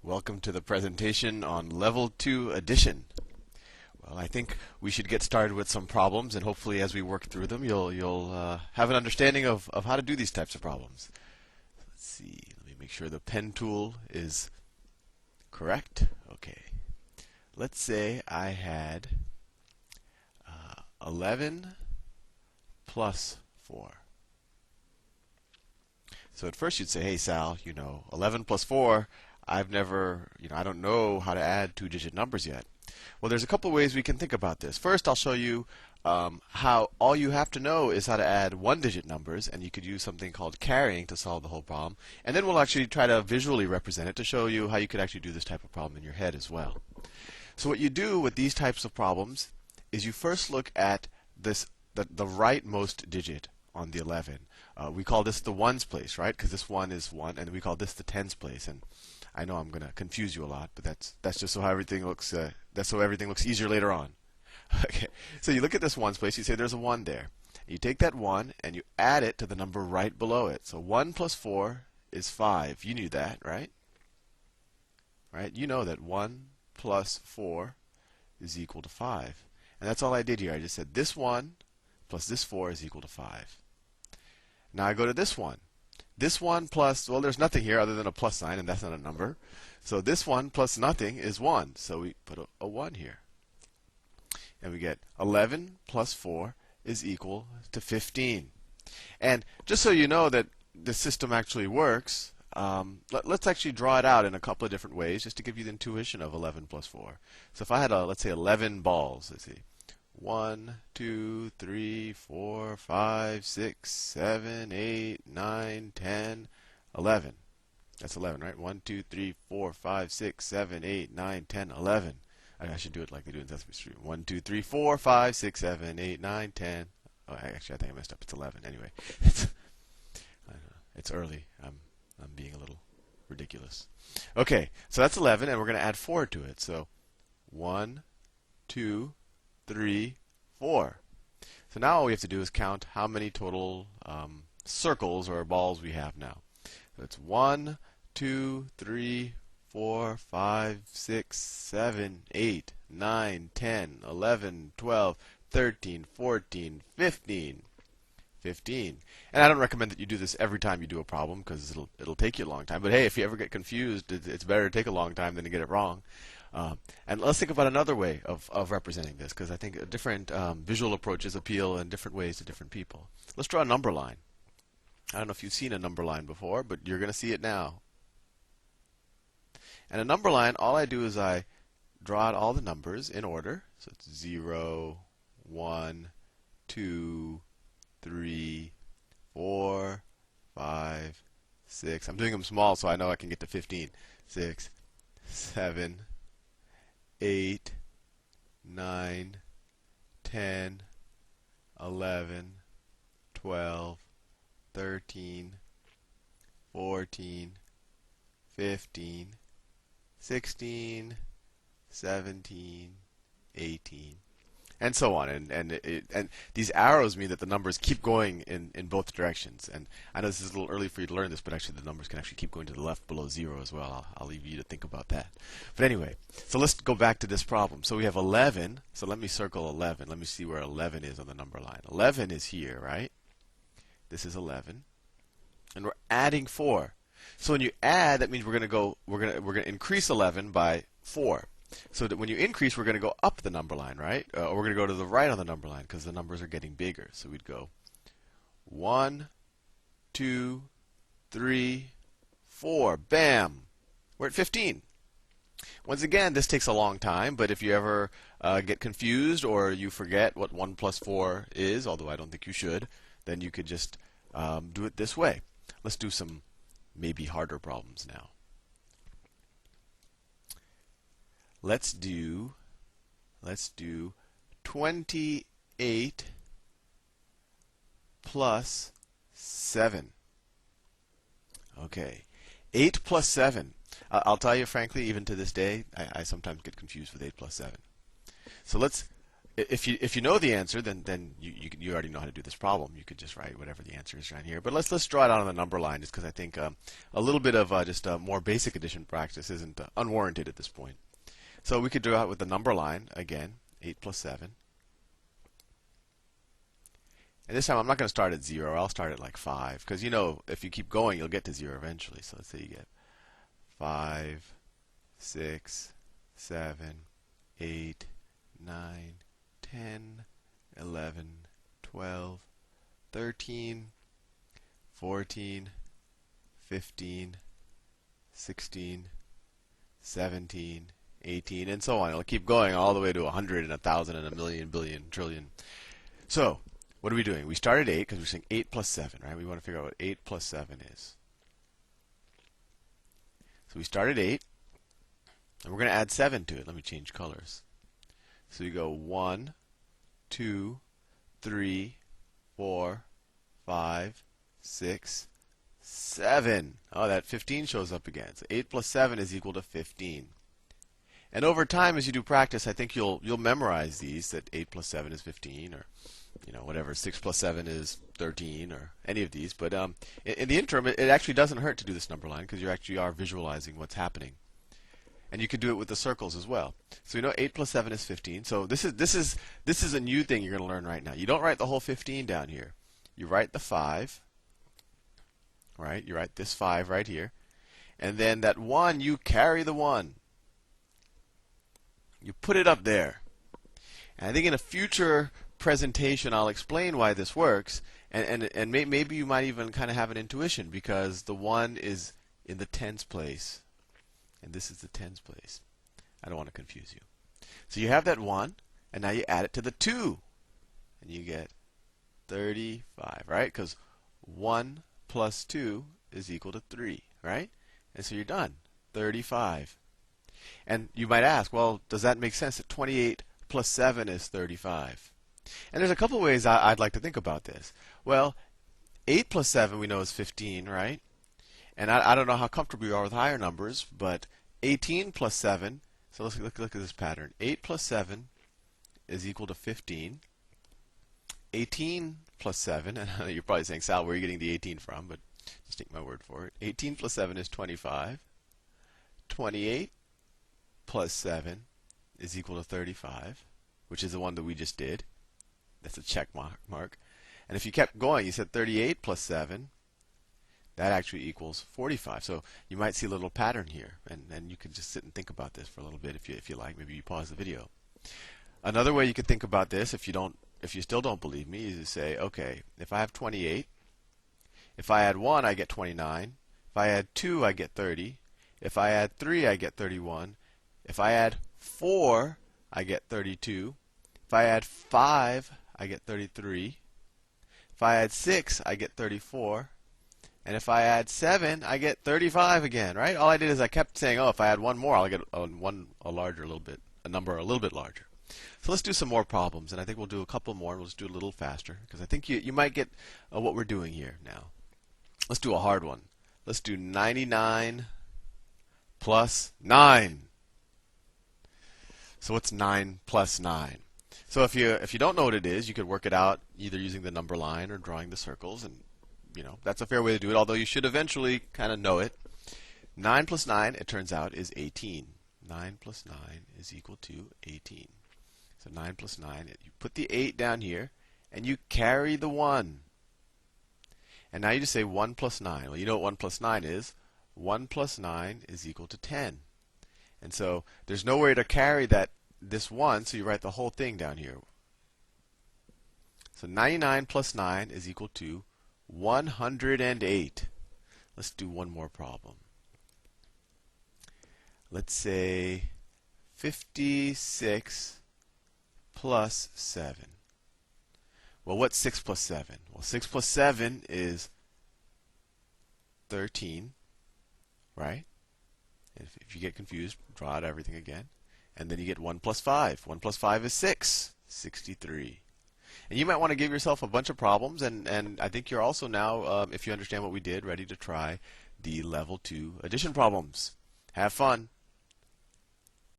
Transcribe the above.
Welcome to the presentation on Level 2 Addition. Well, I think we should get started with some problems, and hopefully as we work through them, you'll have an understanding of how to do these types of problems. Let's see. Let me make sure the pen tool is correct. Okay. Let's say I had 11 plus 4. So at first you'd say, hey Sal, 11 plus 4, I don't know how to add two-digit numbers yet. Well, there's a couple ways we can think about this. First, I'll show you how all you have to know is how to add one-digit numbers, and you could use something called carrying to solve the whole problem. And then we'll actually try to visually represent it to show you how you could actually do this type of problem in your head as well. So what you do with these types of problems is you first look at the rightmost digit on the 11. We call this the ones place, right? Because this one is 1, and we call this the tens place. And I know I'm going to confuse you a lot, but that's just so how everything looks. That's so everything looks easier later on. Okay. So you look at this ones place. You say there's a 1 there. You take that 1 and you add it to the number right below it. So 1 plus 4 is 5. You knew that, right? Right? You know that 1 plus 4 is equal to 5. And that's all I did here. I just said this 1 plus this 4 is equal to 5. Now I go to this one. This one plus, well, there's nothing here other than a plus sign, and that's not a number. So this one plus nothing is 1. So we put a 1 here. And we get 11 plus 4 is equal to 15. And just so you know that the system actually works, let's actually draw it out in a couple of different ways just to give you the intuition of 11 plus 4. So if I had, let's say, 11 balls, let's see. 1, 2, 3, 4, 5, 6, 7, 8, 9, 10, 11. That's 11, right? 1, 2, 3, 4, 5, 6, 7, 8, 9, 10, 11. I should do it like they do in Sesame Street. 1, 2, 3, 4, 5, 6, 7, 8, 9, 10. Oh, actually, I think I messed up. It's 11. Anyway, it's early. I'm being a little ridiculous. Okay, so that's 11, and we're going to add 4 to it. So 1, 2, 3, 4. So now all we have to do is count how many total circles or balls we have now. So it's 1, 2, 3, 4, 5, 6, 7, 8, 9, 10, 11, 12, 13, 14, 15. 15. And I don't recommend that you do this every time you do a problem because it'll take you a long time. But hey, if you ever get confused, it's better to take a long time than to get it wrong. And let's think about another way of representing this, because I think different visual approaches appeal in different ways to different people. Let's draw a number line. I don't know if you've seen a number line before, but you're going to see it now. And a number line, all I do is I draw out all the numbers in order. So it's 0, 1, 2, 3, 4, 5, 6. I'm doing them small so I know I can get to 15. 6, 7, 8, 9, 10, 11, 12, 13, 14, 15, 16, 17, 18, and so on. And these arrows mean that the numbers keep going in both directions. And I know this is a little early for you to learn this, but actually the numbers can actually keep going to the left below 0 as well. I'll leave you to think about that. But anyway, so let's go back to this problem. So we have 11. So let me circle 11. Let me see where 11 is on the number line. 11 is here, right? This is 11. And we're adding 4. So when you add, that means we're going to increase 11 by 4. So that when you increase, we're going to go up the number line, right? Or we're going to go to the right on the number line because the numbers are getting bigger. So we'd go 1, 2, 3, 4. Bam! We're at 15. Once again, this takes a long time, but if you ever get confused or you forget what 1 plus 4 is, although I don't think you should, then you could just do it this way. Let's do some maybe harder problems now. Let's do 28 plus 7. Okay, 8 plus 7. I'll tell you frankly, even to this day, I sometimes get confused with 8 plus 7. So let's if you know the answer, then you already know how to do this problem. You could just write whatever the answer is down here. But let's draw it out on the number line, just because I think a little bit of just more basic addition practice isn't unwarranted at this point. So we could draw it with the number line again, 8 plus 7. And this time I'm not going to start at 0. I'll start at like 5, because you know if you keep going, you'll get to 0 eventually. So let's say you get 5, 6, 7, 8, 9, 10, 11, 12, 13, 14, 15, 16, 17, 18, and so on. It'll keep going all the way to 100 and 1,000 and a million, billion, trillion. So, what are we doing? We start at 8 because we're saying 8 plus 7, right? We want to figure out what 8 plus 7 is. So we start at 8, and we're going to add 7 to it. Let me change colors. So we go 1, 2, 3, 4, 5, 6, 7. Oh, that 15 shows up again. So 8 plus 7 is equal to 15. And over time, as you do practice, I think you'll memorize these, that 8 plus 7 is 15, or whatever, 6 plus 7 is 13, or any of these. But in the interim, it actually doesn't hurt to do this number line, because you actually are visualizing what's happening. And you can do it with the circles as well. So we know 8 plus 7 is 15. So this is a new thing you're going to learn right now. You don't write the whole 15 down here. You write the 5, right? You write this 5 right here. And then that 1, you carry the 1. You put it up there. And I think in a future presentation I'll explain why this works. And maybe you might even kind of have an intuition, because the 1 is in the tens place. And this is the tens place. I don't want to confuse you. So you have that 1, and now you add it to the 2. And you get 35, right? Because 1 plus 2 is equal to 3, right? And so you're done. 35. And you might ask, well, does that make sense that 28 plus 7 is 35? And there's a couple ways I'd like to think about this. Well, 8 plus 7 we know is 15, right? And I don't know how comfortable you are with higher numbers, but 18 plus 7, so let's look at this pattern. 8 plus 7 is equal to 15. 18 plus 7, and you're probably saying, Sal, where are you getting the 18 from? But just take my word for it. 18 plus 7 is 25. 28 plus 7 is equal to 35, which is the one that we just did. That's a check mark. And if you kept going, you said 38 plus 7. That actually equals 45. So you might see a little pattern here, and you can just sit and think about this for a little bit if you like. Maybe you pause the video. Another way you could think about this, if you still don't believe me, is to say, okay, if I have 28, if I add 1, I get 29. If I add 2, I get 30. If I add 3, I get 31. If I add 4, I get 32. If I add 5, I get 33. If I add 6, I get 34. And if I add 7, I get 35 again, right? All I did is I kept saying, oh, if I add one more, I'll get a number a little bit larger. So let's do some more problems, and I think we'll do a couple more, and we'll just do it a little faster, because I think you might get what we're doing here now. Let's do a hard one. Let's do 99 plus 9. So what's 9 plus 9? So if you don't know what it is, you could work it out either using the number line or drawing the circles, and that's a fair way to do it, although you should eventually kind of know it. 9 plus 9, it turns out, is 18. 9 plus 9 is equal to 18. So 9 plus 9, you put the 8 down here, and you carry the 1. And now you just say 1 plus 9. Well, you know what 1 plus 9 is. 1 plus 9 is equal to 10. And so there's no way to carry this 1, so you write the whole thing down here. So 99 plus 9 is equal to 108. Let's do one more problem. Let's say 56 plus 7. Well, what's 6 plus 7? Well, 6 plus 7 is 13, right? And if you get confused, draw out everything again. And then you get 1 plus 5. 1 plus 5 is 6, 63. And you might want to give yourself a bunch of problems, and I think you're also now, if you understand what we did, ready to try the level 2 addition problems. Have fun.